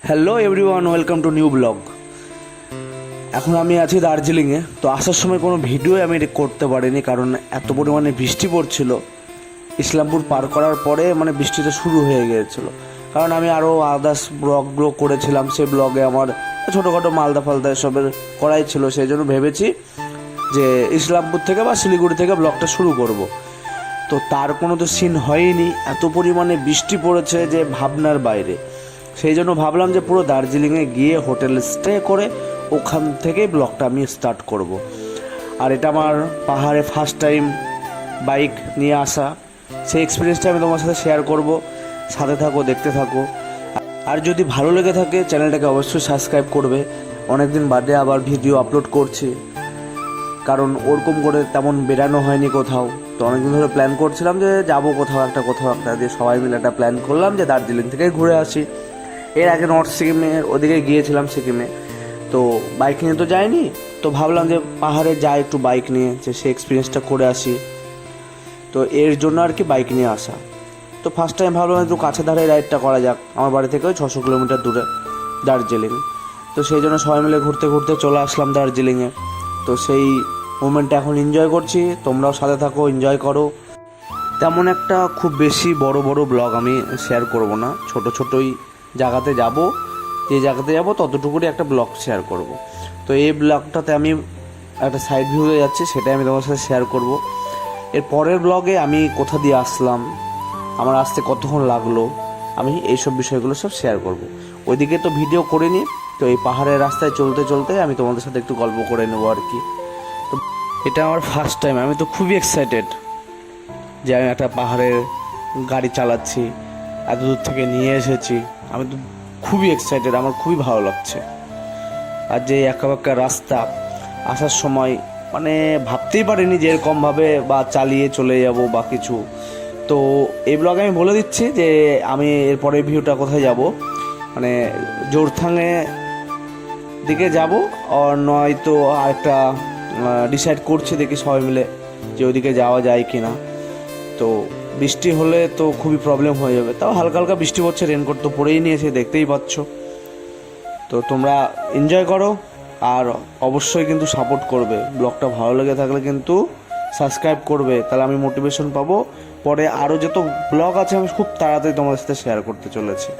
Hello everyone, welcome to new blog. এখন আমি আছি দার্জিলিংয়ে। তো আসার সময় কোনো ভিডিও আমি করতে পারিনি, কারণ এত পরিমাণে বৃষ্টি পড়ছিল। ইসলামপুর পার করার পরে বৃষ্টিটা শুরু হয়ে গিয়েছিল। কারণ আমি আরও আদার্স ব্লগগুলো করেছিলাম, সেই ব্লগে আমার ছোটোখাটো মালদা ফালদা এসবের করাই ছিল। সেই জন্য ভেবেছি যে ইসলামপুর থেকে বা শিলিগুড়ি থেকে ব্লগটা শুরু করব। তো তার কোনো তো সিন হয়নি, এত পরিমাণে বৃষ্টি পড়েছে যে ভাবনার বাইরে। সেই জন্য ভাবলাম যে পুরো দার্জিলিংয়ে গিয়ে হোটেল স্টে করে ওখান থেকেই ব্লগটা আমি স্টার্ট করব। আর এটা আমার পাহাড়ে ফার্স্ট টাইম বাইক নিয়ে আসা, সেই এক্সপিরিয়েন্সটা আমি তোমার সাথে শেয়ার করব। সাথে থাকো, দেখতে থাকো। আর যদি ভালো লেগে থাকে চ্যানেলটাকে অবশ্যই সাবস্ক্রাইব করবে। অনেক দিন বাদে আবার ভিডিও আপলোড করছি, কারণ ওরকম করে তেমন বেরানো হয়নি কোথাও। তো অনেকদিন ধরে প্ল্যান করছিলাম যে যাবো কোথাও একটা দিয়ে সবাই মিলে একটা প্ল্যান করলাম যে দার্জিলিং থেকে ঘুরে আসি। এর আগে নর্থ সিকিমের ওদিকে গিয়েছিলাম, সিকিমে। তো বাইক নিয়ে তো যাইনি, তো ভাবলাম যে পাহাড়ে যাই একটু বাইক নিয়ে, যে সেই এক্সপিরিয়েন্সটা করে আসি। তো এর জন্য আর কি বাইক নিয়ে আসা। তো ফার্স্ট টাইম ভাবলাম একটু কাছে ধারে রাইডটা করা যাক। আমার বাড়ি থেকে ওই 600 কিলোমিটার দূরে দার্জিলিং। তো সেই জন্য সবাই মিলে ঘুরতে ঘুরতে চলে আসলাম দার্জিলিংয়ে। তো সেই মুমেন্টটা এখন এনজয় করছি, তোমরাও সাথে থাকো, এনজয় করো। তেমন একটা খুব বেশি বড় বড় ব্লগ আমি শেয়ার করব না, ছোট ছোটই জায়গাতে যাব, যে জায়গাতে যাব ততটুকুরই একটা ব্লগ শেয়ার করব। তো এই ব্লগটাতে আমি একটা সাইড ভিউতে যাচ্ছি, সেটাই আমি তোমার সাথে শেয়ার করব। এর পরের ব্লগে আমি কোথা দিয়ে আসলাম, আমার আসতে কতক্ষণ লাগলো, আমি এইসব বিষয়গুলো সব শেয়ার করব। ওইদিকে তো ভিডিও করিনি, তো এই পাহাড়ের রাস্তায় চলতে চলতে আমি তোমাদের সাথে একটু গল্প করে নেবো আর কি। তো এটা আমার ফার্স্ট টাইম, আমি তো খুবই এক্সাইটেড যে আমি একটা পাহাড়ের গাড়ি চালাচ্ছি, এত দূর থেকে নিয়ে এসেছি। আমি তো খুবই এক্সাইটেড, আমার খুবই ভালো লাগছে। আর যে একা একা রাস্তা আসার সময় ভাবতেই পারিনি যে এরকমভাবে বা চালিয়ে চলে যাব বা কিছু। তো এই ব্লগে আমি বলে দিচ্ছি যে আমি এরপরে ভিউটা কোথায় যাব, জোরথাংয়ে দিকে যাব, আর নয়তো আরেকটা ডিসাইড করছি, দেখি সবাই মিলে যে ওইদিকে যাওয়া যায় কি না। তো বৃষ্টি হলে তো খুবই প্রবলেম হয়ে যাবে, তাও হালকা হালকা বৃষ্টি পড়ছে, রেনকোট তো পরেই নিয়েছে, দেখতেই পাচ্ছ। তো তোমরা এনজয় করো, আর অবশ্যই কিন্তু সাপোর্ট করবে। ব্লগটা ভালো লেগে থাকলে কিন্তু সাবস্ক্রাইব করবে, তাহলে আমি মোটিভেশন পাবো। পরে আরও যত ব্লগ আছে আমি খুব তাড়াতাড়ি তোমাদের সাথে শেয়ার করতে চলেছি।